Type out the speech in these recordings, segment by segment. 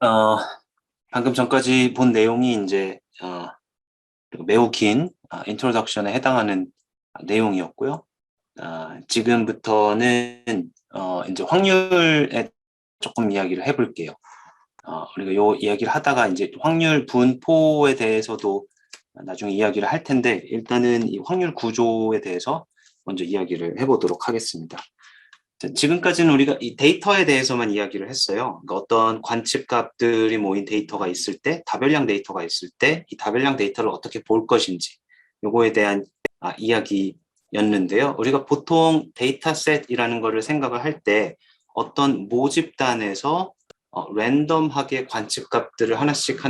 어, 방금 전까지 본 내용이 이제 매우 긴 인트로덕션에 해당하는 내용이었고요. 지금부터는 이제 확률에 조금 이야기를 해볼게요. 우리가 요 이야기를 하다가 이제 확률 분포에 대해서도 나중에 이야기를 할 텐데, 일단은 이 확률 구조에 대해서 먼저 이야기를 해보도록 하겠습니다. 지금까지는 우리가 이 데이터에 대해서만 이야기를 했어요. 그러니까 어떤 관측값들이 모인 데이터가 있을 때, 다별량 데이터가 있을 때, 이 다별량 데이터를 어떻게 볼 것인지, 요거에 대한 이야기였는데요. 우리가 보통 데이터셋이라는 거를 생각을 할 때 어떤 모집단에서 랜덤하게 관측값들을 하나씩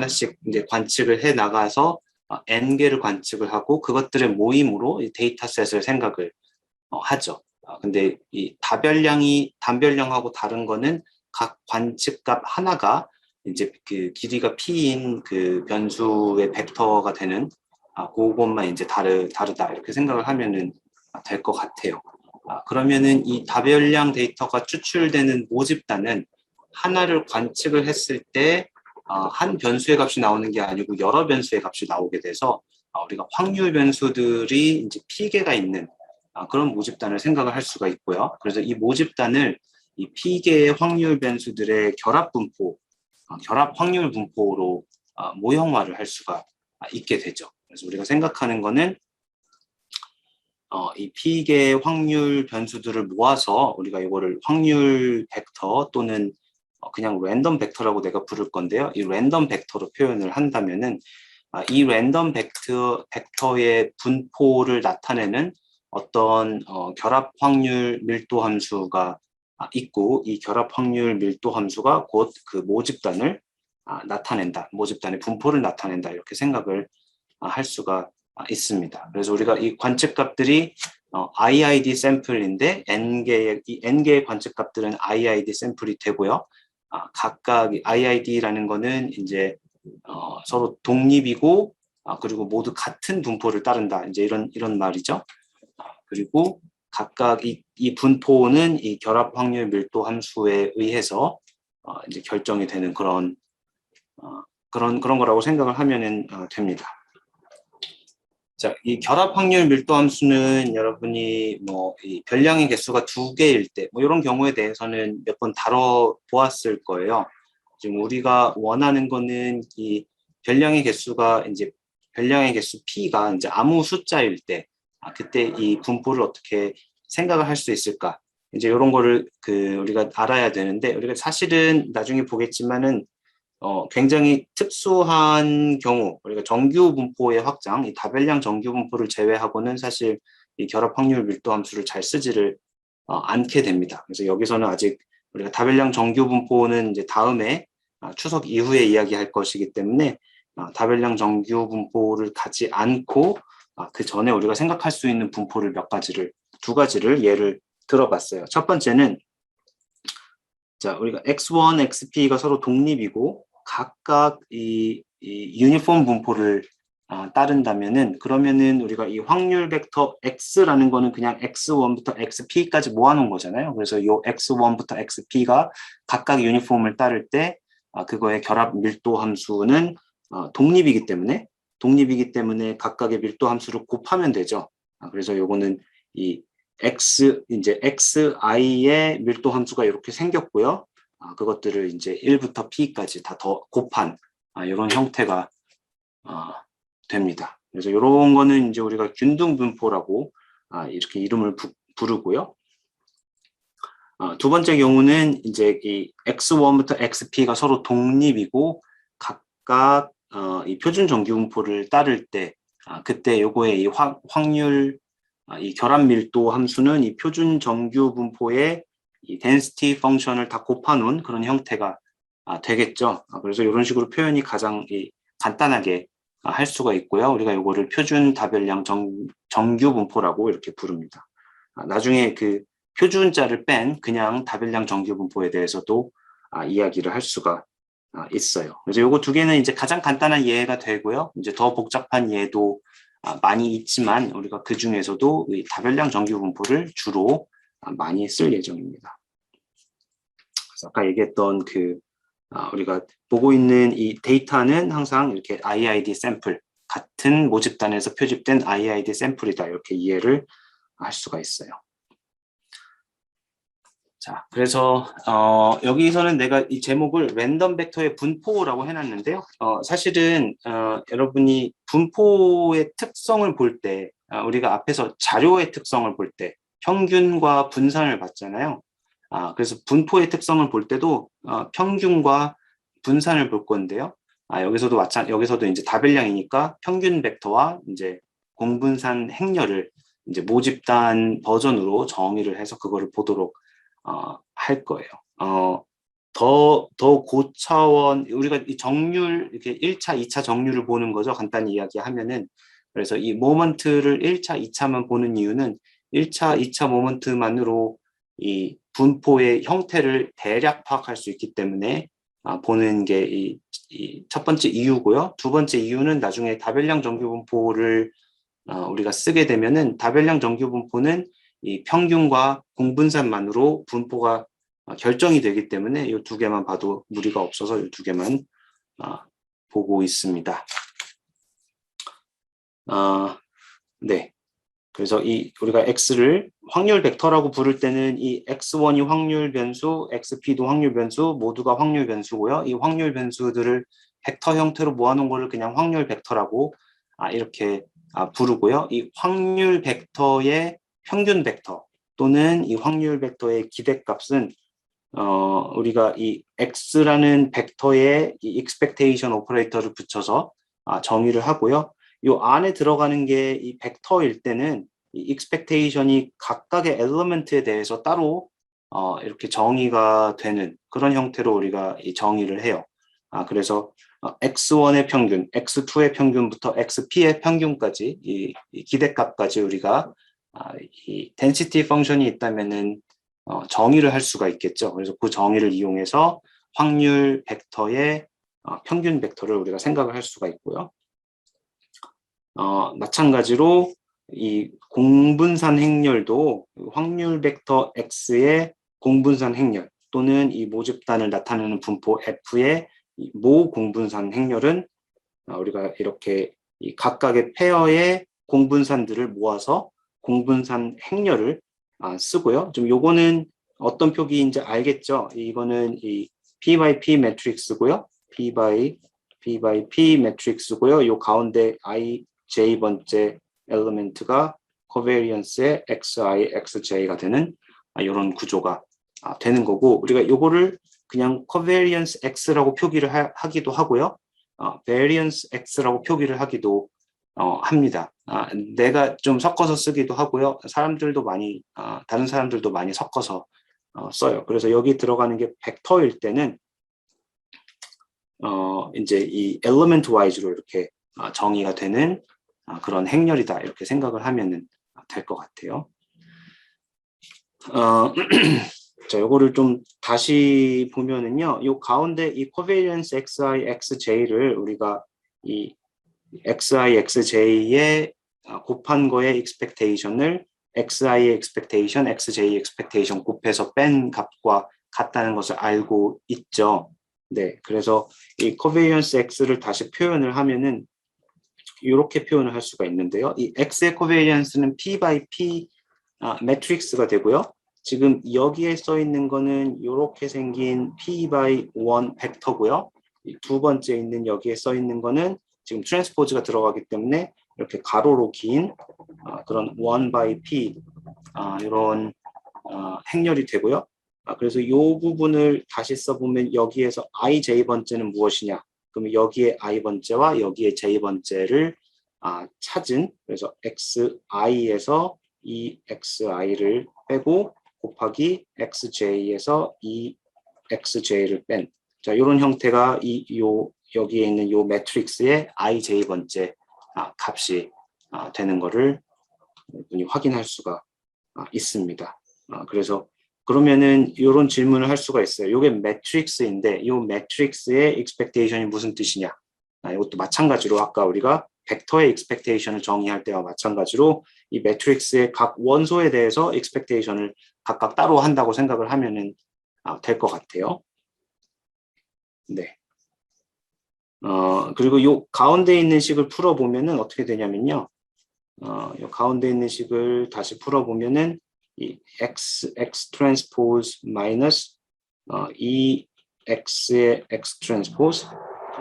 이제 관측을 해 나가서 n개를 관측을 하고 그것들의 모임으로 이 데이터셋을 생각을 하죠. 근데 이 단별량하고 다른 거는 각 관측값 하나가 이제 그 길이가 p인 그 변수의 벡터가 되는 그것만 이제 다르다 이렇게 생각을 하면은 될 것 같아요. 그러면은 이 다별량 데이터가 추출되는 모집단은 하나를 관측을 했을 때 한 변수의 값이 나오는 게 아니고 여러 변수의 값이 나오게 돼서 우리가 확률 변수들이 이제 P개가 있는 그런 모집단을 생각을 할 수가 있고요. 그래서 이 모집단을 이 P개의 확률 변수들의 결합 분포, 결합 확률 분포로 모형화를 할 수가 있게 되죠. 그래서 우리가 생각하는 거는 이 P개의 확률 변수들을 모아서 우리가 이거를 확률 벡터 또는 그냥 랜덤 벡터라고 내가 부를 건데요. 이 랜덤 벡터로 표현을 한다면은 이 랜덤 벡터의 분포를 나타내는 어떤 결합 확률 밀도 함수가 있고 이 결합 확률 밀도 함수가 곧 그 모집단을 나타낸다. 모집단의 분포를 나타낸다. 이렇게 생각을 할 수가 있습니다. 그래서 우리가 이 관측값들이 IID 샘플인데 이 n개의 관측값들은 IID 샘플이 되고요. 각각 IID라는 거는 이제 서로 독립이고 그리고 모두 같은 분포를 따른다. 이제 이런 말이죠. 그리고 각각 이 분포는 이 결합 확률 밀도 함수에 의해서 이제 결정이 되는 그런 거라고 생각을 하면은 됩니다. 자, 이 결합 확률 밀도 함수는 여러분이 뭐 이 별량의 개수가 2개일 때, 뭐 이런 경우에 대해서는 몇 번 다뤄 보았을 거예요. 지금 우리가 원하는 거는 이 별량의 개수가 이제 별량의 개수 p가 이제 아무 숫자일 때, 그때 이 분포를 어떻게 생각을 할 수 있을까? 이제 이런 거를 우리가 알아야 되는데, 우리가 사실은 나중에 보겠지만은 굉장히 특수한 경우, 우리가 정규 분포의 확장, 이 다별량 정규 분포를 제외하고는 사실 이 결합 확률 밀도 함수를 잘 쓰지를 않게 됩니다. 그래서 여기서는 아직 우리가 다별량 정규 분포는 이제 다음에 추석 이후에 이야기할 것이기 때문에 다별량 정규 분포를 가지 않고 그 전에 우리가 생각할 수 있는 분포를 두 가지를 예를 들어봤어요. 첫 번째는 자, 우리가 x1, xp가 서로 독립이고 각각 이 유니폼 분포를 따른다면은 그러면은 우리가 이 확률 벡터 x라는 거는 그냥 x1부터 xp까지 모아놓은 거잖아요. 그래서 이 x1부터 xp가 각각 유니폼을 따를 때 그거의 결합 밀도 함수는 독립이기 때문에 각각의 밀도 함수를 곱하면 되죠. 그래서 요거는 이 이제 xi의 밀도 함수가 이렇게 생겼고요. 그것들을 이제 1부터 p까지 다 더 곱한 이런 형태가 됩니다. 그래서 이런 거는 이제 우리가 균등 분포라고 이렇게 이름을 부르고요. 두 번째 경우는 이제 이 x1부터 xp가 서로 독립이고 각각 이 표준 정규 분포를 따를 때 그때 요거의 이 확률 이 결합 밀도 함수는 이 표준 정규 분포의 이 density 펑션을 다 곱해놓은 그런 형태가 되겠죠. 그래서 이런 식으로 표현이 가장 간단하게 할 수가 있고요. 우리가 이거를 표준 다별량 정규 분포라고 이렇게 부릅니다. 나중에 그 표준자를 뺀 그냥 다별량 정규 분포에 대해서도 이야기를 할 수가 있어요. 그래서 요거 두 개는 이제 가장 간단한 예가 되고요. 이제 더 복잡한 예도 많이 있지만 우리가 그 중에서도 이 다별량 정규 분포를 주로 많이 쓸 예정입니다. 그래서 아까 얘기했던 그 우리가 보고 있는 이 데이터는 항상 이렇게 IID 샘플, 같은 모집단에서 표집된 IID 샘플이다. 이렇게 이해를 할 수가 있어요. 자, 그래서 여기서는 내가 이 제목을 랜덤 벡터의 분포라고 해놨는데요. 사실은 여러분이 분포의 특성을 볼 때, 우리가 앞에서 자료의 특성을 볼 때 평균과 분산을 봤잖아요. 그래서 분포의 특성을 볼 때도 평균과 분산을 볼 건데요. 여기서도 이제 다별량이니까 평균 벡터와 이제 공분산 행렬을 이제 모집단 버전으로 정의를 해서 그거를 보도록 할 거예요. 더 고차원, 우리가 이 정률, 이렇게 1차, 2차 정률을 보는 거죠. 간단히 이야기하면은. 그래서 이 모먼트를 1차, 2차만 보는 이유는 1차, 2차 모먼트만으로 이 분포의 형태를 대략 파악할 수 있기 때문에 보는 게 이 첫 번째 이유고요. 두 번째 이유는 나중에 다별량 정규 분포를 우리가 쓰게 되면은 다별량 정규 분포는 이 평균과 공분산만으로 분포가 결정이 되기 때문에 이 두 개만 봐도 무리가 없어서 이 두 개만 보고 있습니다. 네. 그래서 우리가 x를 확률 벡터라고 부를 때는 이 x1이 확률 변수, xp도 확률 변수, 모두가 확률 변수고요. 이 확률 변수들을 벡터 형태로 모아놓은 거를 그냥 확률 벡터라고 이렇게 부르고요. 이 확률 벡터의 평균 벡터 또는 이 확률 벡터의 기대값은 우리가 이 x라는 벡터에 이 expectation 오퍼레이터를 붙여서 정의를 하고요. 요 안에 들어가는 게 이 벡터일 때는 이 expectation이 각각의 엘리먼트에 대해서 따로 이렇게 정의가 되는 그런 형태로 우리가 이 정의를 해요. 그래서 x1의 평균, x2의 평균부터 xp의 평균까지 이 기대값까지 우리가 이 density 펑션이 있다면은 정의를 할 수가 있겠죠. 그래서 그 정의를 이용해서 확률 벡터의 평균 벡터를 우리가 생각을 할 수가 있고요. 마찬가지로 이 공분산 행렬도 확률 벡터 x의 공분산 행렬 또는 이 모집단을 나타내는 분포 f의 모 공분산 행렬은 우리가 이렇게 이 각각의 페어의 공분산들을 모아서 공분산 행렬을 쓰고요. 좀 요거는 어떤 표기인지 알겠죠? 이거는 이 P by P 매트릭스고요. P by P 매트릭스고요. 요 가운데 I, J 번째 엘리멘트가 코베리언스의 XI, XJ가 되는 이런 구조가 되는 거고, 우리가 요거를 그냥 코베리언스 X라고 표기를 하기도 하고요. variance X라고 표기를 하기도 합니다. 내가 좀 섞어서 쓰기도 하고요. 다른 사람들도 많이 섞어서 써요. 그래서 여기 들어가는 게 벡터일 때는 이제 이 element wise로 이렇게 정의가 되는 그런 행렬이다 이렇게 생각을 하면은 될 것 같아요. 자, 요거를 좀 다시 보면은요, 요 가운데 이 covariance xi, xj를 우리가 이 xi, xj에 곱한 거의 expectation을 xi의 expectation, xj의 expectation 곱해서 뺀 값과 같다는 것을 알고 있죠. 네, 그래서 이 covariance x를 다시 표현을 하면은 이렇게 표현을 할 수가 있는데요. 이 x의 covariance는 p by p 매트릭스가 되고요. 지금 여기에 써 있는 거는 이렇게 생긴 p by 1 벡터고요. 두 번째 있는 여기에 써 있는 거는 지금 트랜스포즈가 들어가기 때문에 이렇게 가로로 긴 그런 1 by p 이런 행렬이 되고요. 그래서 이 부분을 다시 써보면 여기에서 ij 번째는 무엇이냐? 그러면 여기에 i 번째와 여기에 j 번째를 찾은, 그래서 xi에서 이 xi를 빼고 곱하기 xj에서 이 xj를 뺀, 자, 이런 형태가 여기에 있는 요 매트릭스의 ij 번째 값이 되는 거를 분이 확인할 수가 있습니다. 그래서 그러면은 이런 질문을 할 수가 있어요. 이게 매트릭스인데 이 매트릭스의 expectation이 무슨 뜻이냐? 이것도 마찬가지로 아까 우리가 벡터의 expectation을 정의할 때와 마찬가지로 이 매트릭스의 각 원소에 대해서 expectation을 각각 따로 한다고 생각을 하면은 될 것 같아요. 네. 그리고 요 가운데 있는 식을 풀어보면은 어떻게 되냐면요. 요 가운데 있는 식을 다시 풀어보면은 이 x 트랜스포즈 마이너스 이 x의 x 트랜스포즈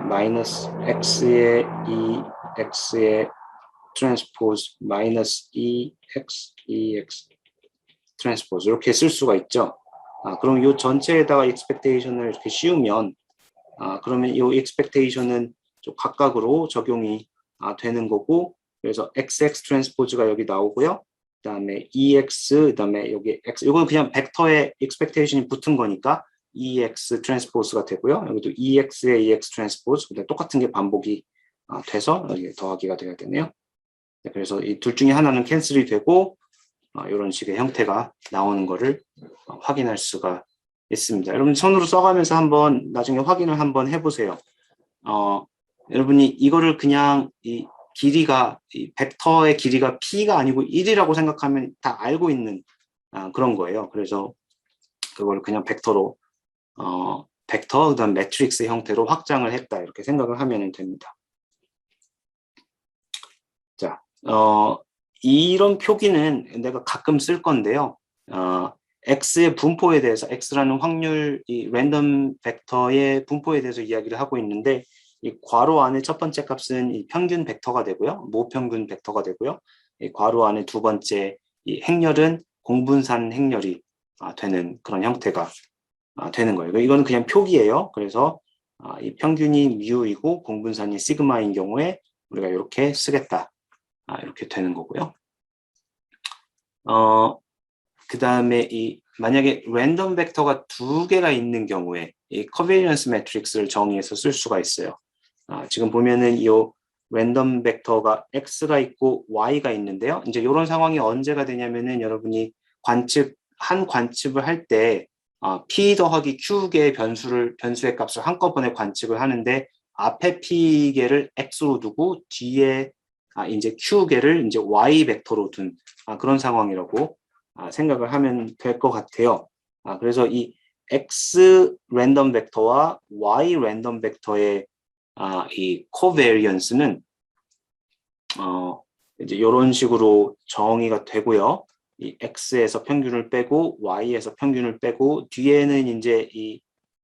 마이너스 x의 이 x의 트랜스포즈 마이너스 이 x 트랜스포즈 이렇게 쓸 수가 있죠. 그럼 이 전체에다가 expectation을 이렇게 씌우면 그러면 이 expectation은 좀 각각으로 적용이 되는 거고, 그래서 XX 트랜스포즈가 여기 나오고요. 그다음에 EX, 그다음에 여기 X, 이건 그냥 벡터에 expectation이 붙은 거니까 EX 트랜스포즈가 되고요. 여기도 EX의 EX 트랜스포즈, 근데 똑같은 게 반복이 돼서 여기 더하기가 되겠네요. 네, 그래서 이 둘 중에 하나는 캔슬이 되고 이런 식의 형태가 나오는 거를 확인할 수가 있습니다. 여러분 손으로 써가면서 한번 나중에 확인을 한번 해보세요. 여러분이 이거를 그냥 이 길이가 이 벡터의 길이가 p가 아니고 1이라고 생각하면 다 알고 있는 그런 거예요. 그래서 그걸 그냥 벡터로 벡터 그다음 매트릭스 형태로 확장을 했다 이렇게 생각을 하면 됩니다. 자, 이런 표기는 내가 가끔 쓸 건데요. x의 분포에 대해서 x라는 확률 이 랜덤 벡터의 분포에 대해서 이야기를 하고 있는데 이 괄호 안에 첫 번째 값은 이 평균 벡터가 되고요. 모평균 벡터가 되고요. 이 괄호 안에 두 번째 이 행렬은 공분산 행렬이 되는 그런 형태가 되는 거예요. 이거는 그냥 표기예요. 그래서 이 평균이 뮤이고 공분산이 시그마인 경우에 우리가 이렇게 쓰겠다. 이렇게 되는 거고요. 그 다음에 만약에 랜덤 벡터가 두 개가 있는 경우에 이 커베리언스 매트릭스를 정의해서 쓸 수가 있어요. 지금 보면은 이 랜덤 벡터가 x가 있고 y가 있는데요. 이제 이런 상황이 언제가 되냐면은 여러분이 한 관측을 할 때 p 더하기 q 개의 변수의 값을 한꺼번에 관측을 하는데 앞에 p 개를 x로 두고 뒤에 이제 q 개를 이제 y 벡터로 둔 그런 상황이라고 생각을 하면 될 것 같아요. 그래서 이 x 랜덤 벡터와 y 랜덤 벡터의 이 코베리언스는 이제 이런 식으로 정의가 되고요. 이 x에서 평균을 빼고 y에서 평균을 빼고 뒤에는 이제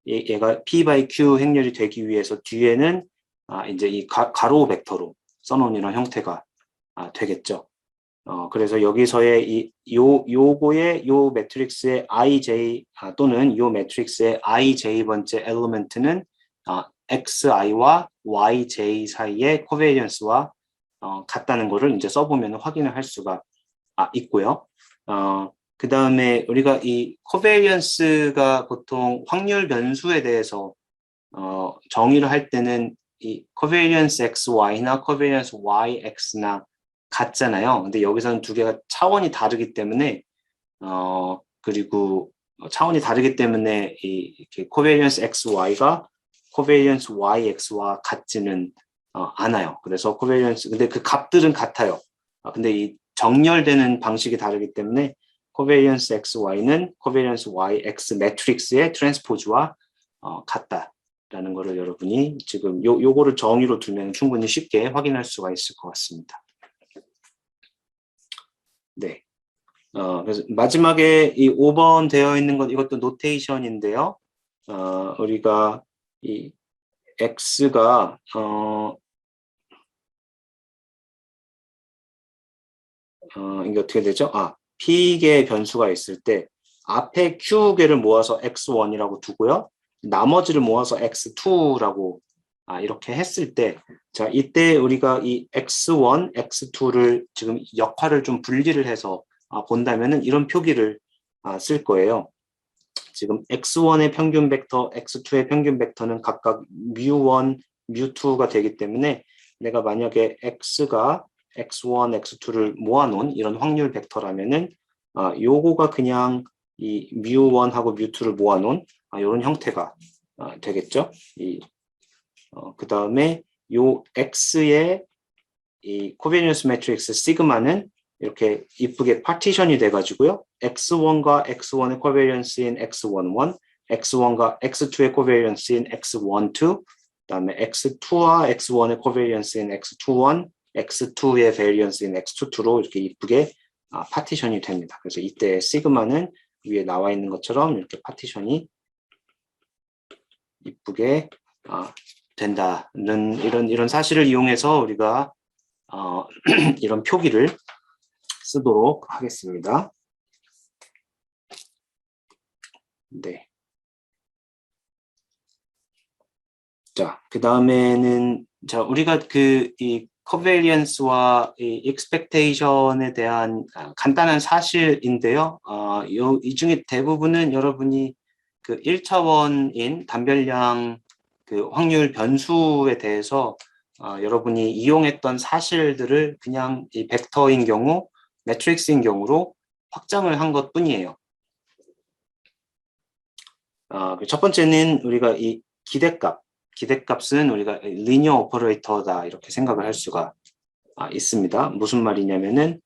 얘가 p by q 행렬이 되기 위해서 뒤에는 이제 이 가로 벡터로 써놓은 이런 형태가 되겠죠. 그래서 여기서의 요거의 요 매트릭스의 ij 또는 요 매트릭스의 ij 번째 엘리먼트는 xi와 yj 사이의 코베리언스와 같다는 거를 이제 써보면 확인을 할 수가 있고요. 그 다음에 우리가 이 코베리언스가 보통 확률 변수에 대해서 정의를 할 때는 이 코베리언스 xy나 코베리언스 yx나 같잖아요. 근데 여기서는 두 개가 차원이 다르기 때문에 그리고 차원이 다르기 때문에 이렇게 코베리언스 xy가 코베리언스 yx와 같지는 않아요. 그래서 코베리언스 근데 그 값들은 같아요. 근데 이 정렬되는 방식이 다르기 때문에 코베리언스 xy는 코베리언스 yx 매트릭스의 트랜스포즈와 같다라는 거를 여러분이 지금 요거를 정의로 두면 충분히 쉽게 확인할 수가 있을 것 같습니다. 네. 그래서 마지막에 이 5번 되어 있는 건 이것도 노테이션인데요. 우리가 이 x가 이게 어떻게 되죠? p개의 변수가 있을 때 앞에 q개를 모아서 x1이라고 두고요. 나머지를 모아서 x2라고 이렇게 했을 때, 자, 이때 우리가 이 x1, x2를 지금 역할을 좀 분리를 해서 본다면은 이런 표기를 쓸 거예요. 지금 x1의 평균 벡터, x2의 평균 벡터는 각각 mu1, mu2가 되기 때문에 내가 만약에 x가 x1, x2를 모아놓은 이런 확률 벡터라면은 요거가 그냥 이 mu1하고 mu2를 모아놓은 이런 형태가 되겠죠. 그 다음에 요 x의 이 코베리언스 매트릭스 시그마는 이렇게 이쁘게 파티션이 돼가지고요. x1과 x1의 코베리언스인 x11, x1과 x2의 코베리언스인 x1, 2, 그다음에 x2와 x1의 코베리언스인 x2, 1, x2의 베리언스인 x2, 2로 이렇게 이쁘게 파티션이 됩니다. 그래서 이때 시그마는 위에 나와 있는 것처럼 이렇게 파티션이 이쁘게 된다는 이런 사실을 이용해서 우리가 이런 표기를 쓰도록 하겠습니다. 네. 자, 그 다음에는 우리가 이 커베리언스와 이 익스펙테이션에 대한 간단한 사실인데요. 이 중에 대부분은 여러분이 그 1차원인 단별량 그 확률 변수에 대해서 여러분이 이용했던 사실들을 그냥 이 벡터인 경우, 매트릭스인 경우로 확장을 한 것 뿐이에요. 첫 번째는 우리가 이 기대값은 우리가 리니어 오퍼레이터다 이렇게 생각을 할 수가 있습니다. 무슨 말이냐면은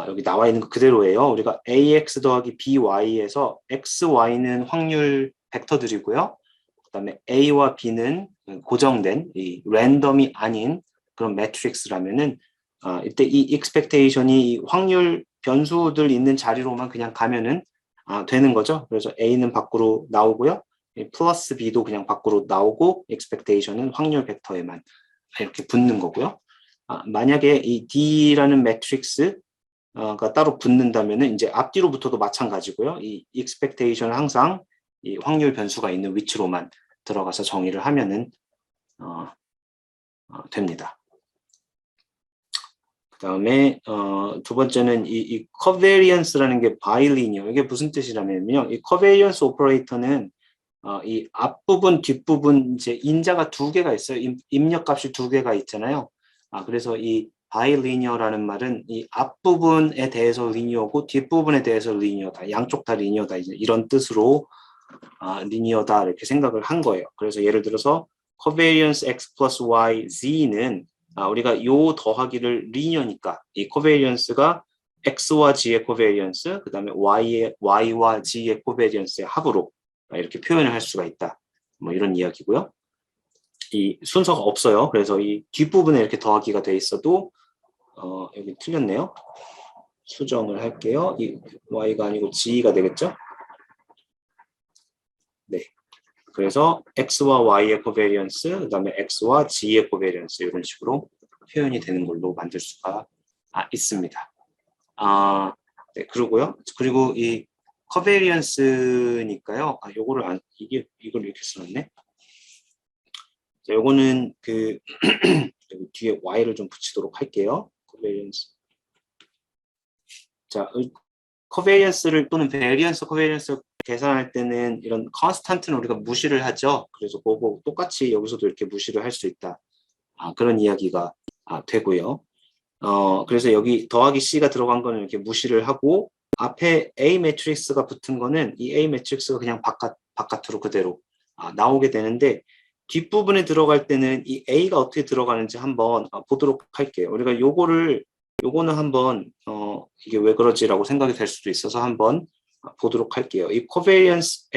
여기 나와 있는 거 그대로예요. 우리가 ax 더하기 by에서 xy는 확률 벡터들이고요. 그다음에 a와 b는 고정된 이 랜덤이 아닌 그런 매트릭스라면은 이때 이 익스펙테이션이 이 확률 변수들 있는 자리로만 그냥 가면은 되는 거죠. 그래서 a는 밖으로 나오고요. 플러스 b도 그냥 밖으로 나오고 expectation은 확률 벡터에만 이렇게 붙는 거고요. 만약에 이 d라는 매트릭스가 따로 붙는다면은 이제 앞뒤로부터도 마찬가지고요. 이 expectation은 항상 이 확률 변수가 있는 위치로만 들어가서 정의를 하면은 됩니다. 그 다음에 두 번째는 이 covariance라는 게 bilinear 이게 무슨 뜻이냐면요. 이 covariance 오퍼레이터는 이 앞부분, 뒷부분 이제 인자가 두 개가 있어요. 입력값이 두 개가 있잖아요. 그래서 이 bilinear라는 말은 이 앞부분에 대해서 리니어고 뒷부분에 대해서 리니어다. 양쪽 다 리니어다. 이런 뜻으로 리니어다 이렇게 생각을 한 거예요. 그래서 예를 들어서 covariance x plus y z는 우리가 요 더하기를 리니어니까 이 covariance가 x와 g의 covariance, 그 다음에 y와 g의 covariance의 합으로 이렇게 표현을 할 수가 있다. 뭐 이런 이야기고요. 이 순서가 없어요. 그래서 이 뒷부분에 이렇게 더하기가 돼 있어도 여기 틀렸네요. 수정을 할게요. 이 y가 아니고 g가 되겠죠? 네. 그래서 x와 y의 코베리언스, 그다음에 x와 g의 코베리언스 이런 식으로 표현이 되는 걸로 만들 수가 있습니다. 네, 그러고요. 그리고 이 커베리언스니까요. 요거를 이걸 이렇게 써놨네. 자, 요거는 그 여기 뒤에 y를 좀 붙이도록 할게요. 커베리언스. 자, 커베리언스를 또는 베리언스 커베리언스 계산할 때는 이런 컨스탄트는 우리가 무시를 하죠. 그래서 그거 똑같이 여기서도 이렇게 무시를 할 수 있다. 그런 이야기가 되고요. 그래서 여기 더하기 C가 들어간 거는 이렇게 무시를 하고 앞에 A 매트릭스가 붙은 거는 이 A 매트릭스가 그냥 바깥으로 그대로 나오게 되는데 뒷부분에 들어갈 때는 이 A가 어떻게 들어가는지 한번 보도록 할게요. 우리가 요거는 한번 이게 왜 그러지라고 생각이 될 수도 있어서 한번 보도록 할게요. 이 코베리언스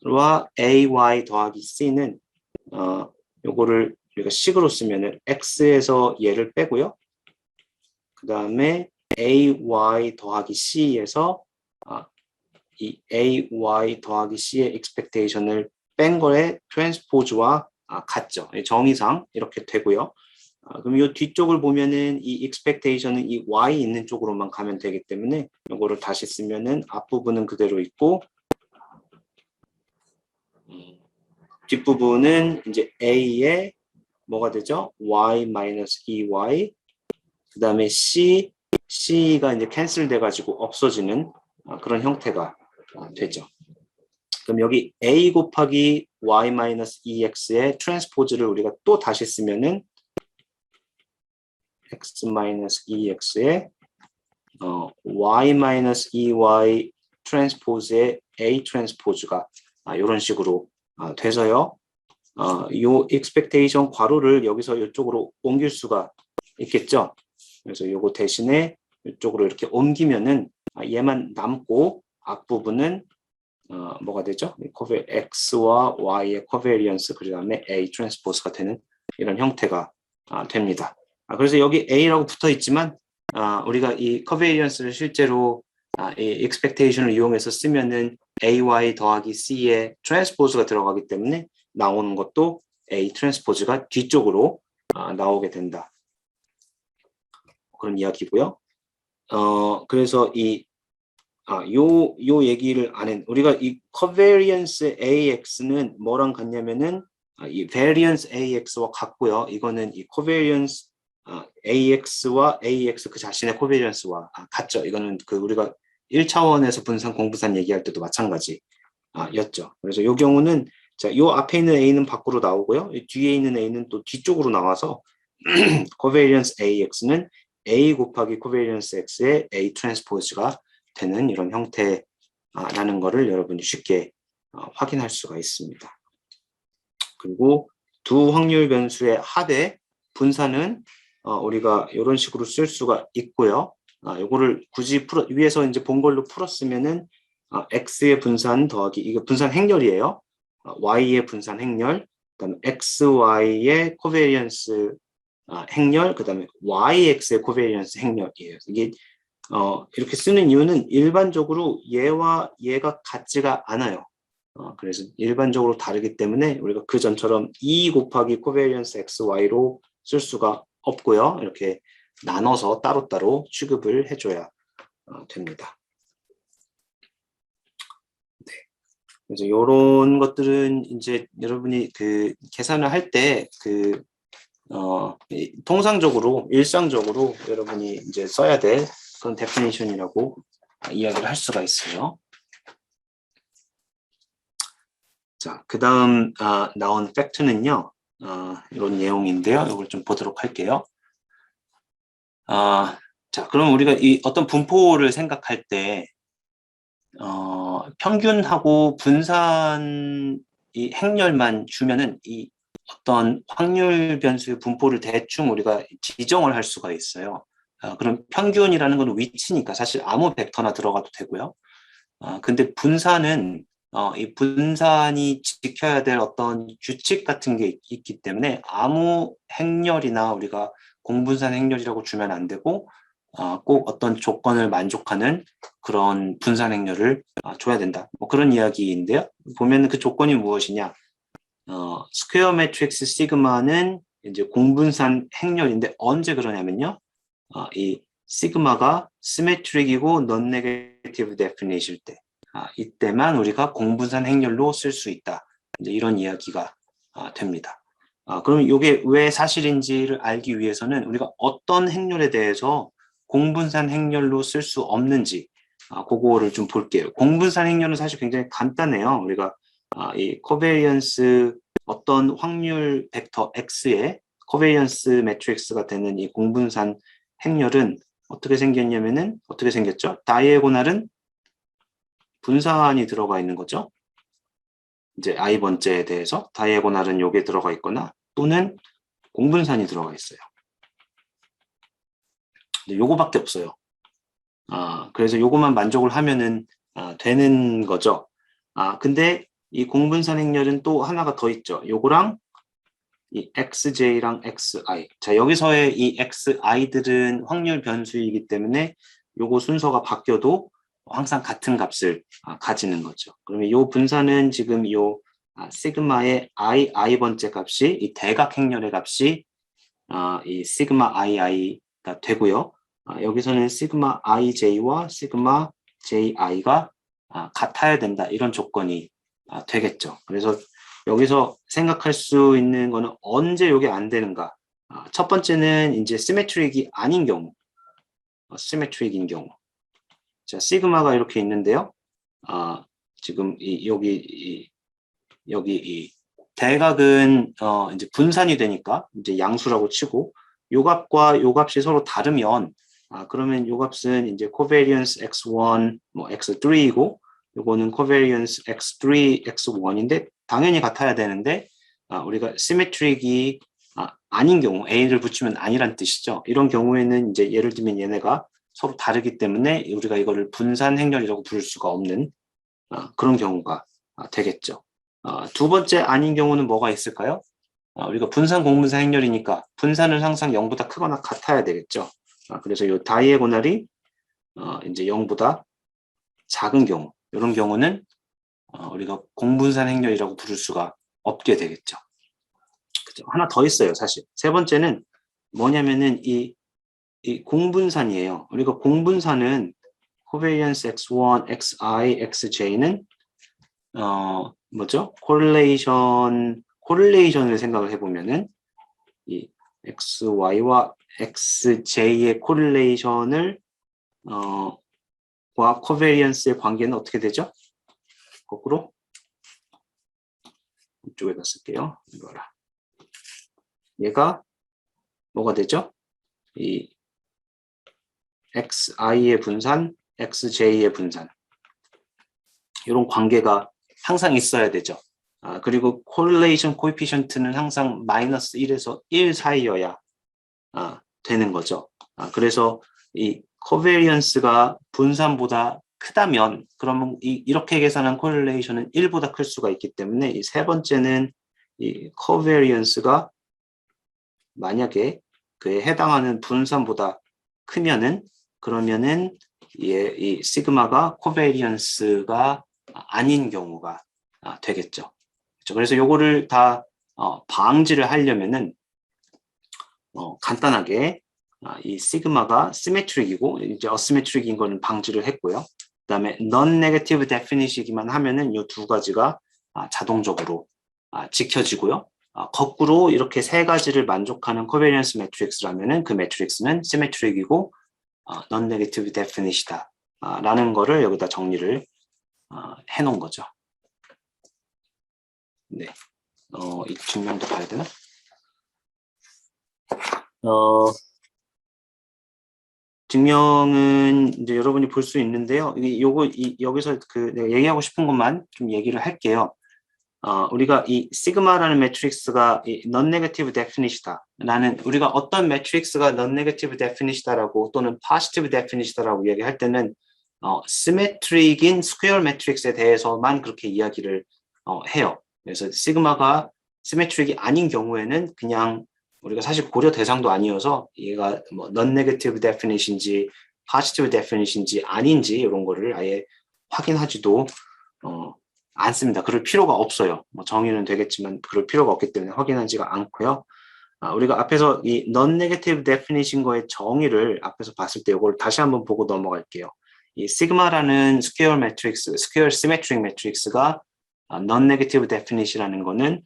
X와 AY 더하기 C는 요거를 우리가 식으로 쓰면은 X에서 얘를 빼고요. 그 다음에 AY 더하기 C에서 이 AY 더하기 C의 expectation을 뺀 거에 트랜스포즈와 같죠. 정의상 이렇게 되고요. 그럼 이 뒤쪽을 보면은 이 expectation은 이 Y 있는 쪽으로만 가면 되기 때문에 이거를 다시 쓰면은 앞부분은 그대로 있고 뒷부분은 이제 A에 뭐가 되죠? Y-2Y 그 다음에 C가 이제 캔슬 돼가지고 없어지는 그런 형태가 되죠. 그럼 여기 A 곱하기 Y-2X의 트랜스포즈를 우리가 또 다시 쓰면은 X-2X의 Y-2Y 트랜스포즈의 A 트랜스포즈가 이런 식으로 돼서요. 요 expectation 괄호를 여기서 이쪽으로 옮길 수가 있겠죠. 그래서 요거 대신에 이쪽으로 이렇게 옮기면은 얘만 남고 앞부분은 뭐가 되죠? X와 Y의 코베리언스 그 다음에 A 트랜스포즈가 되는 이런 형태가 됩니다. 그래서 여기 A라고 붙어 있지만 우리가 이 코베리언스를 실제로 이 expectation을 이용해서 쓰면은 AY 더하기 C의 트랜스포즈가 들어가기 때문에 나오는 것도 A 트랜스포즈가 뒤쪽으로 나오게 된다. 그런 이야기고요. 그래서 요 얘기를 안 했, 우리가 이 covariance AX는 뭐랑 같냐면은 이 variance AX와 같고요. 이거는 이 covariance AX와 AX 그 자신의 covariance와 같죠. 이거는 그 우리가 1차원에서 분산 공분산 얘기할 때도 마찬가지 였죠. 그래서 이 경우는 자, 요 앞에 있는 A는 밖으로 나오고요. 이 뒤에 있는 A는 또 뒤쪽으로 나와서 covariance AX는 A 곱하기 covariance X의 A 트랜스포즈가 되는 이런 형태라는 거를 여러분이 쉽게 확인할 수가 있습니다. 그리고 두 확률 변수의 합의 분산은 우리가 이런 식으로 쓸 수가 있고요. 요거를 굳이 위에서 이제 본 걸로 풀었으면은 x의 분산 더하기 이게 분산 행렬이에요. y의 분산 행렬, 그다음에 xy의 코베리언스 행렬, 그다음에 yx의 코베리언스 행렬이에요. 이게 이렇게 쓰는 이유는 일반적으로 얘와 얘가 같지가 않아요. 그래서 일반적으로 다르기 때문에 우리가 그 전처럼 2 곱하기 코베리언스 xy로 쓸 수가 없고요. 이렇게 나눠서 따로따로 취급을 해줘야 됩니다. 네. 그래서 이런 것들은 이제 여러분이 그 계산을 할 때 통상적으로 일상적으로 여러분이 이제 써야 될 그런 데피니션이라고 이야기를 할 수가 있어요. 자, 그 다음 나온 팩트는요. 이런 내용인데요. 이걸 좀 보도록 할게요. 자, 그럼 우리가 이 어떤 분포를 생각할 때 평균하고 분산 이 행렬만 주면은 이 어떤 확률 변수의 분포를 대충 우리가 지정을 할 수가 있어요. 그럼 평균이라는 건 위치니까 사실 아무 벡터나 들어가도 되고요. 근데 분산은 이 분산이 지켜야 될 어떤 규칙 같은 게 있기 때문에 아무 행렬이나 우리가 공분산 행렬이라고 주면 안 되고 꼭 어떤 조건을 만족하는 그런 분산 행렬을 줘야 된다. 뭐 그런 이야기인데요. 보면 그 조건이 무엇이냐? 스퀘어 매트릭스 시그마는 이제 공분산 행렬인데 언제 그러냐면요. 이 시그마가 시메트릭이고 non 네게티브 데피니트일 때 이때만 우리가 공분산 행렬로 쓸 수 있다. 이제 이런 이야기가 됩니다. 그럼 이게 왜 사실인지를 알기 위해서는 우리가 어떤 행렬에 대해서 공분산 행렬로 쓸 수 없는지 그거를 좀 볼게요. 공분산 행렬은 사실 굉장히 간단해요. 우리가 이 코베리언스 어떤 확률 벡터 X의 코베리언스 매트릭스가 되는 이 공분산 행렬은 어떻게 생겼냐면은 어떻게 생겼죠? 다이애고널은 분산이 들어가 있는 거죠. 이제 I 번째에 대해서 다이애고널은 요게 들어가 있거나 또는 공분산이 들어가 있어요. 근데 요거밖에 없어요. 그래서 요거만 만족을 하면은 되는 거죠. 근데 이 공분산 행렬은 또 하나가 더 있죠. 요거랑 이 xj랑 xi. 자, 여기서의 이 xi들은 확률 변수이기 때문에 요거 순서가 바뀌어도 항상 같은 값을 가지는 거죠. 그러면 요 분산은 지금 요 시그마의 i 번째 값이 이 대각 행렬의 값이 이 시그마 ii가 되고요. 여기서는 시그마 ij와 시그마 ji가 같아야 된다. 이런 조건이 되겠죠. 그래서 여기서 생각할 수 있는 거는 언제 이게 안 되는가. 첫 번째는 이제 시메트릭이 아닌 경우. 시메트릭인 경우. 자, 시그마가 이렇게 있는데요. 지금 여기 이 대각은 이제 분산이 되니까 이제 양수라고 치고 요 값과 요 값이 서로 다르면 그러면 요 값은 이제 코베리언스 x1 뭐 x3이고 요거는 코베리언스 x3 x1인데 당연히 같아야 되는데 우리가 시메트릭이 아닌 경우 A를 붙이면 아니란 뜻이죠. 이런 경우에는 이제 예를 들면 얘네가 서로 다르기 때문에 우리가 이거를 분산 행렬이라고 부를 수가 없는 그런 경우가 되겠죠. 두 번째 아닌 경우는 뭐가 있을까요? 우리가 분산 공분사 행렬이니까 분산은 항상 0보다 크거나 같아야 되겠죠. 그래서 이 다이애고널이 이제 0보다 작은 경우, 이런 경우는 우리가 공분산 행렬이라고 부를 수가 없게 되겠죠. 그죠? 하나 더 있어요, 사실. 세 번째는 뭐냐면은 이 공분산이에요. 우리가 공분산은 covariance x1, xi, xj는 뭐죠? 코릴레이션을 생각을 해보면은 이 xy와 xj의 코릴레이션을 과 코베리언스의 관계는 어떻게 되죠? 거꾸로 이쪽에다 쓸게요. 이거라. 얘가 뭐가 되죠? 이 xi의 분산, xj의 분산. 이런 관계가 항상 있어야 되죠. 그리고 correlation coefficient는 항상 마이너스 1에서 1 사이여야 되는 거죠. 그래서 이 covariance가 분산보다 크다면 그러면 이렇게 계산한 correlation은 1보다 클 수가 있기 때문에 이 세 번째는 이 covariance가 만약에 그에 해당하는 분산보다 크면은 그러면은 이 시그마가 covariance가 아닌 경우가 되겠죠. 그래서 요거를 다 방지를 하려면은 간단하게 이 시그마가 시메트릭이고 이제 어시메트릭인 거는 방지를 했고요. 그다음에 non-negative definite이기만 하면은 이 두 가지가 자동적으로 지켜지고요. 거꾸로 이렇게 세 가지를 만족하는 코베리언스 매트릭스라면은 그 매트릭스는 시메트릭이고 non-negative definite이다 라는 거를 여기다 정리를 해놓은 거죠. 네, 이 증명도 봐야 되나? 증명은 이제 여러분이 볼 수 있는데요. 여기서 내가 얘기하고 싶은 것만 좀 얘기를 할게요. 우리가 이 시그마라는 매트릭스가 non-negative definite이다 라는 우리가 어떤 매트릭스가 non-negative definite이다라고 또는 positive definite이다라고 얘기할 때는 시메트릭인 스퀘어 매트릭스에 대해서만 그렇게 이야기를 해요. 그래서 시그마가 시메트릭이 아닌 경우에는 그냥 우리가 사실 고려 대상도 아니어서 얘가 뭐 non-negative definition인지 positive definition인지 아닌지 이런 거를 아예 확인하지도 않습니다. 그럴 필요가 없어요. 뭐 정의는 되겠지만 그럴 필요가 없기 때문에 확인하지가 않고요. 우리가 앞에서 이 non-negative definition 거의 정의를 앞에서 봤을 때 이걸 다시 한번 보고 넘어갈게요. 이 시그마라는 스퀘어 매트릭스, 스퀘어 시메트릭 매트릭스가 non-negative definition이라는 거는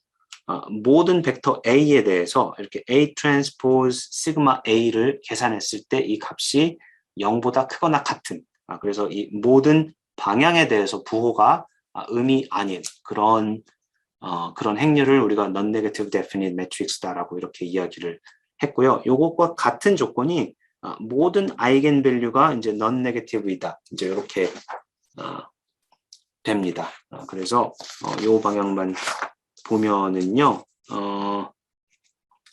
모든 벡터 A에 대해서 이렇게 A 트랜스포즈 시그마 A를 계산했을 때 이 값이 0보다 크거나 같은 그래서 이 모든 방향에 대해서 부호가 의미 아닌 그런 행렬을 우리가 non-negative definite matrix다라고 이렇게 이야기를 했고요. 요것과 같은 조건이 모든 아이겐밸류가 이제 non-negative이다. 이제 이렇게 됩니다. 그래서 요 방향만 보면은요,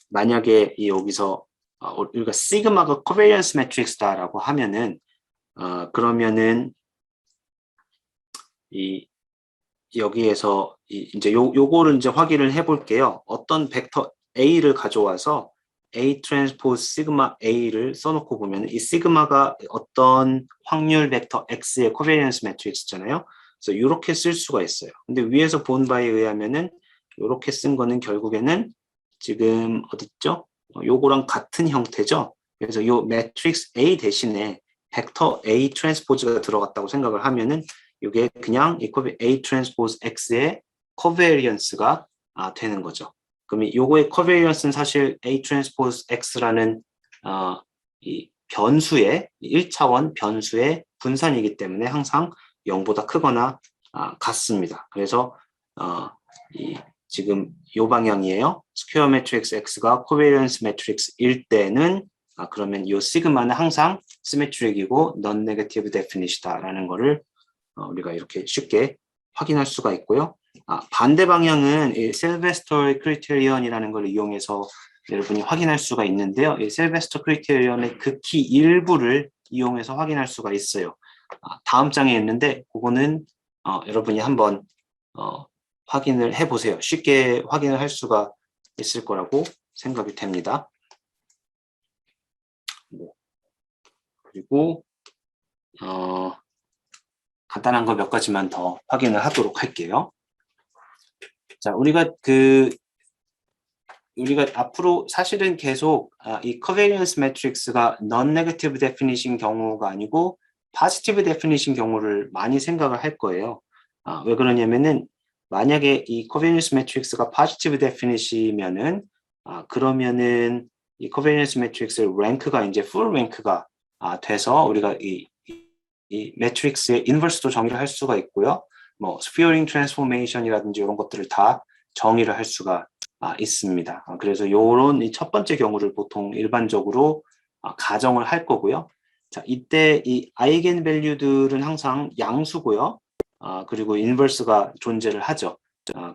만약에 여기서 우리가 시그마가 코베리언스 매트릭스다라고 하면은 그러면은 여기에서 이제 요거를 이제 확인을 해볼게요. 어떤 벡터 A를 가져와서 A 트랜스포즈 시그마 A를 써놓고 보면 이 시그마가 어떤 확률 벡터 X의 코베리언스 매트릭스잖아요. 그래서 이렇게 쓸 수가 있어요. 근데 위에서 본 바에 의하면은 이렇게 쓴 거는 결국에는 지금 어딨죠? 요거랑 같은 형태죠. 그래서 요 매트릭스 A 대신에 벡터 A 트랜스포즈가 들어갔다고 생각을 하면은 이게 그냥 이 A 트랜스포즈 X의 코베리언스가 되는 거죠. 그럼 요거의 코베리언스는 사실 A 트랜스포즈 X라는 이 변수의 1차원 변수의 분산이기 때문에 항상 0보다 크거나 같습니다. 그래서 지금 요 방향이에요. 스퀘어 매트릭스 X가 코베리언스 매트릭스일 때는 그러면 요 시그마는 항상 시메트릭이고 non-negative definite이다라는 거를 우리가 이렇게 쉽게 확인할 수가 있고요. 반대 방향은 이 실베스터 크리테리언이라는 걸 이용해서 여러분이 확인할 수가 있는데요. 이 실베스터 크리테리언의 극히 일부를 이용해서 확인할 수가 있어요. 다음 장에 있는데 그거는 여러분이 한번 확인을 해보세요. 쉽게 확인을 할 수가 있을 거라고 생각이 됩니다. 그리고 간단한 거 몇 가지만 더 확인을 하도록 할게요. 자, 우리가 앞으로 사실은 계속 이 covariance matrix가 non-negative definition 경우가 아니고 positive definition 경우를 많이 생각을 할 거예요. 왜 그러냐면은 만약에 이 covariance matrix가 positive definition이면은 그러면은 이 covariance matrix의 랭크가 이제 full 랭크가 돼서 우리가 이 매트릭스의 인버스도 정의를 할 수가 있고요. 뭐 스피어링 트랜스포메이션이라든지 이런 것들을 다 정의를 할 수가 있습니다. 그래서 요런 이 첫 번째 경우를 보통 일반적으로 가정을 할 거고요. 자, 이때 이 아이겐 밸류들은 항상 양수고요. 그리고 인버스가 존재를 하죠.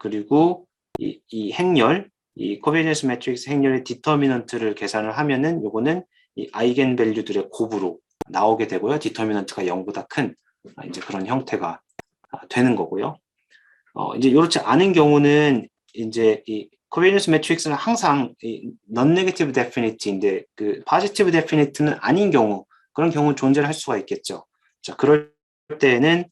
그리고 이 행렬, 이 코베니언스 매트릭스 행렬의 디터미넌트를 계산을 하면은 요거는 이 아이겐 밸류들의 곱으로 나오게 되고요. 디터미넌트가 0보다 큰 이제 그런 형태가 되는 거고요. 이제 이렇지 않은 경우는 이제 이 코베니언스 매트릭스는 항상 이 non-negative definite인데 그 positive definite는 아닌 경우 그런 경우 존재를 할 수가 있겠죠. 자, 그럴 때는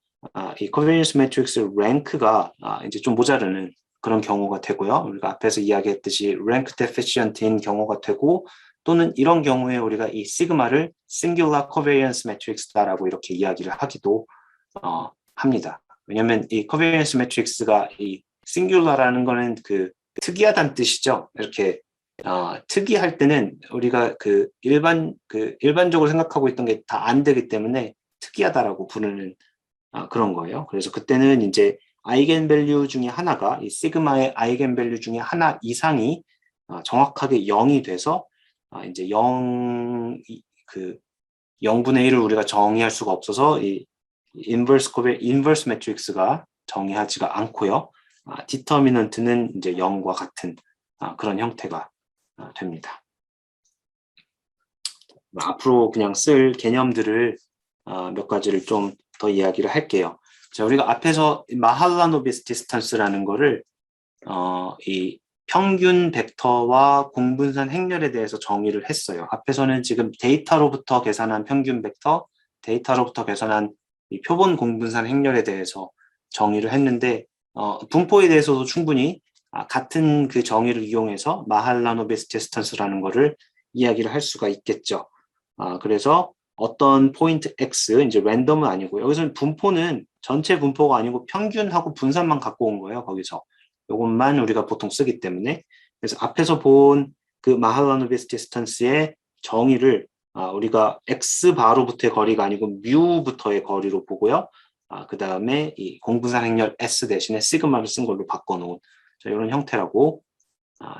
이 코베니언스 매트릭스 랭크가 이제 좀 모자르는 그런 경우가 되고요. 우리가 앞에서 이야기했듯이 랭크 데피시언트인 경우가 되고 또는 이런 경우에 우리가 이 시그마를 singular covariance matrix다라고 이렇게 이야기를 하기도 합니다. 왜냐하면 이 covariance matrix가 이 singular라는 거는 그 특이하다는 뜻이죠. 이렇게 특이할 때는 우리가 일반적으로 생각하고 있던 게 다 안 되기 때문에 특이하다라고 부르는 그런 거예요. 그래서 그때는 이제 아이겐 밸류 중에 하나가 이 시그마의 아이겐 밸류 중에 하나 이상이 정확하게 0이 돼서 이제 0분의 1을 우리가 정의할 수가 없어서 이 인버스 매트릭스가 정의하지가 않고요. 디터미넌트는 이제 0과 같은 그런 형태가 됩니다. 앞으로 그냥 쓸 개념들을 몇 가지를 좀 더 이야기를 할게요. 자, 우리가 앞에서 마할라노비스 디스턴스라는 거를 이 평균 벡터와 공분산 행렬에 대해서 정의를 했어요. 앞에서는 지금 데이터로부터 계산한 평균 벡터, 데이터로부터 계산한 이 표본 공분산 행렬에 대해서 정의를 했는데 분포에 대해서도 충분히 같은 그 정의를 이용해서 마할라노비스 디스턴스라는 거를 이야기를 할 수가 있겠죠. 그래서 어떤 포인트 X, 이제 랜덤은 아니고 여기서는 분포는 전체 분포가 아니고 평균하고 분산만 갖고 온 거예요. 거기서. 이것만 우리가 보통 쓰기 때문에 그래서 앞에서 본 그 마할라노비스 디스턴스의 정의를 우리가 x 바로부터의 거리가 아니고 뮤부터의 거리로 보고요. 그 다음에 이 공분산 행렬 s 대신에 시그마를 쓴 걸로 바꿔놓은 이런 형태라고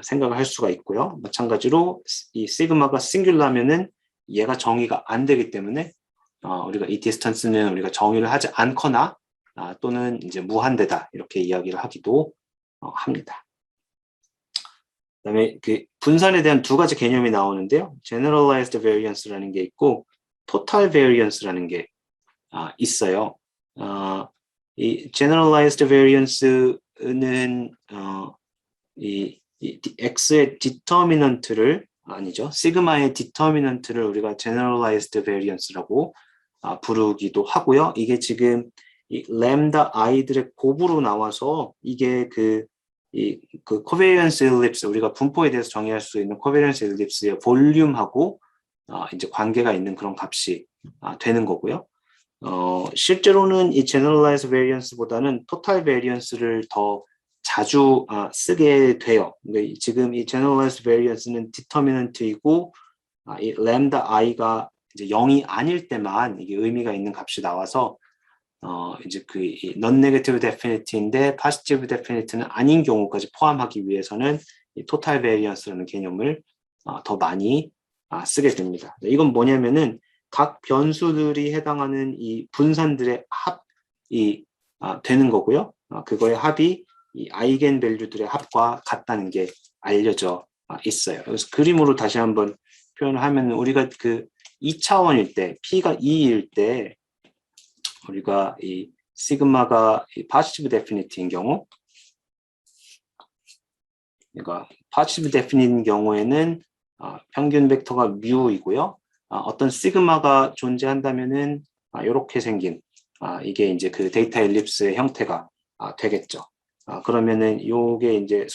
생각을 할 수가 있고요. 마찬가지로 이 시그마가 싱귤라면은 얘가 정의가 안 되기 때문에 우리가 이 디스턴스는 우리가 정의를 하지 않거나 또는 이제 무한대다 이렇게 이야기를 하기도 합니다. 그다음에 그 분산에 대한 두 가지 개념이 나오는데요. generalized variance라는 게 있고 total variance라는 게 있어요. 이 generalized variance는 이 x의 디터미넌트를 아니죠. 시그마의 디터미넌트를 우리가 generalized variance라고 부르기도 하고요. 이게 지금 이 램다 i들의 곱으로 나와서 이게 그 코베리언스 일립스 우리가 분포에 대해서 정의할 수 있는 코베리언스 일립스의 볼륨하고 이제 관계가 있는 그런 값이 되는 거고요. 실제로는 이 generalized variance보다는 total variance를 더 자주 쓰게 돼요. 그러니까 지금 이 generalized variance는 determinant이고 이 lambda i가 이제 0이 아닐 때만 이게 의미가 있는 값이 나와서 이제 그 non-negative definite인데 positive definite는 아닌 경우까지 포함하기 위해서는 이 total variance라는 개념을 더 많이 쓰게 됩니다. 이건 뭐냐면은 각 변수들이 해당하는 이 분산들의 합이 되는 거고요. 그거의 합이 이 아이겐 밸류들의 합과 같다는 게 알려져 있어요. 그래서 그림으로 다시 한번 표현을 하면 우리가 그 2차원일 때, P가 2일 때 우리가 이 시그마가 positive definite인 경우, 그러니까 positive definite인 경우에는 평균 벡터가 뮤이고요. 어떤 시그마가 존재한다면은 이렇게 생긴 이게 이제 그 데이터 엘립스의 형태가 되겠죠. 그러면은 요게 이제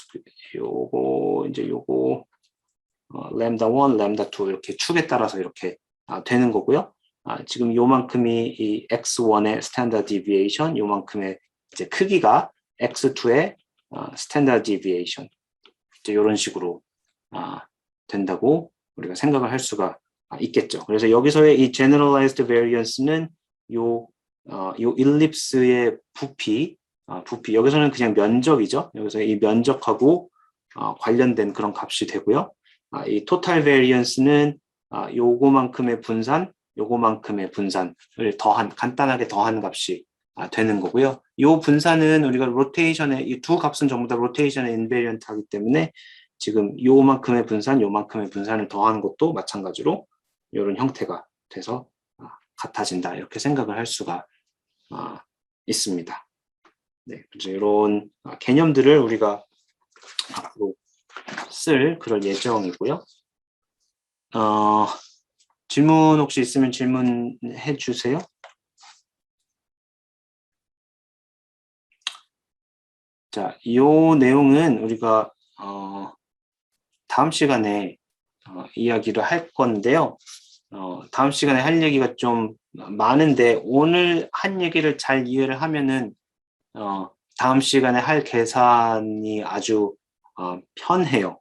요거 램다 1, 램다 2 이렇게 축에 따라서 이렇게 되는 거고요. 지금 요만큼이 이 x1의 스탠다드 디비에이션, 요만큼의 이제 크기가 x2의 스탠다드 디비에이션, 이제 이런 식으로 된다고 우리가 생각을 할 수가 있겠죠. 그래서 여기서의 이 generalized variance는 요 일립스의 부피 여기서는 그냥 면적이죠. 여기서 이 면적하고 관련된 그런 값이 되고요. 이 total variance는 요거만큼의 요거만큼의 분산을 간단하게 더한 값이 되는 거고요. 이 분산은 우리가 로테이션의 이 두 값은 전부 다 로테이션에 인베리언트 하기 때문에 지금 요만큼의 요만큼의 분산을 더하는 것도 마찬가지로 이런 형태가 돼서 같아진다. 이렇게 생각을 할 수가 있습니다. 네, 그래서 이런 개념들을 우리가 앞으로 쓸 그럴 예정이고요. 질문 혹시 있으면 질문해 주세요. 자, 이 내용은 우리가 다음 시간에 이야기를 할 건데요. 다음 시간에 할 얘기가 좀 많은데 오늘 한 얘기를 잘 이해를 하면은 다음 시간에 할 계산이 아주 편해요.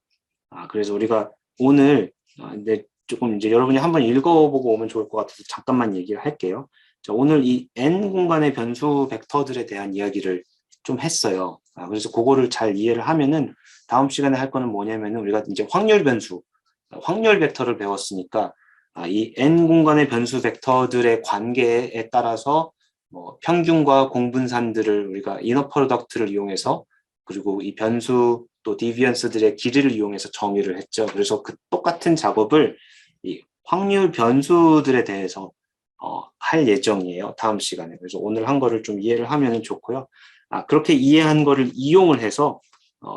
그래서 우리가 오늘 근데 조금 이제 여러분이 한번 읽어보고 오면 좋을 것 같아서 잠깐만 얘기를 할게요. 자, 오늘 이 n 공간의 변수 벡터들에 대한 이야기를 좀 했어요. 그래서 그거를 잘 이해를 하면은 다음 시간에 할 거는 뭐냐면은 우리가 이제 확률 변수, 확률 벡터를 배웠으니까 이 n 공간의 변수 벡터들의 관계에 따라서 뭐 평균과 공분산들을 우리가 이너 프로덕트를 이용해서 그리고 이 변수 또 디비언스들의 길이를 이용해서 정의를 했죠. 그래서 그 똑같은 작업을 이 확률 변수들에 대해서 할 예정이에요. 다음 시간에. 그래서 오늘 한 거를 좀 이해를 하면 좋고요. 그렇게 이해한 거를 이용을 해서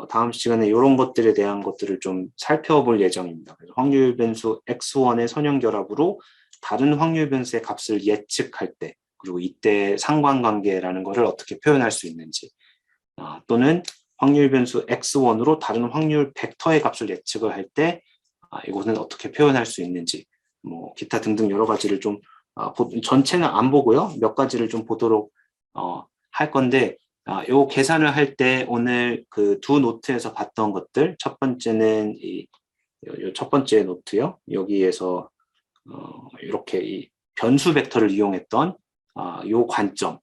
다음 시간에 이런 것들에 대한 것들을 좀 살펴볼 예정입니다. 그래서 확률 변수 x1의 선형 결합으로 다른 확률 변수의 값을 예측할 때 그리고 이때 상관관계라는 것을 어떻게 표현할 수 있는지 또는 확률 변수 x1으로 다른 확률 벡터의 값을 예측을 할 때 이것은 어떻게 표현할 수 있는지 뭐 기타 등등 여러 가지를 좀 전체는 안 보고요. 몇 가지를 좀 보도록 할 건데 요 계산을 할 때 오늘 그 두 노트에서 봤던 것들 첫 번째는 첫 번째 노트요. 여기에서 이렇게 이 변수 벡터를 이용했던 요 관점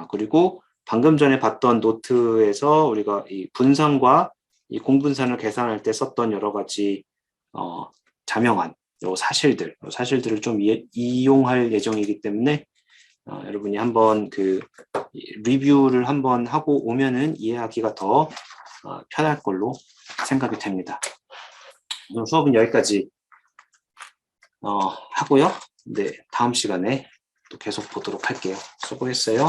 그리고 방금 전에 봤던 노트에서 우리가 이 분산과 이 공분산을 계산할 때 썼던 여러 가지 자명한 요 사실들을 좀 이용할 예정이기 때문에 여러분이 한번 그 리뷰를 한번 하고 오면은 이해하기가 더 편할 걸로 생각이 됩니다. 오늘 수업은 여기까지 하고요. 네, 다음 시간에 또 계속 보도록 할게요. 수고했어요.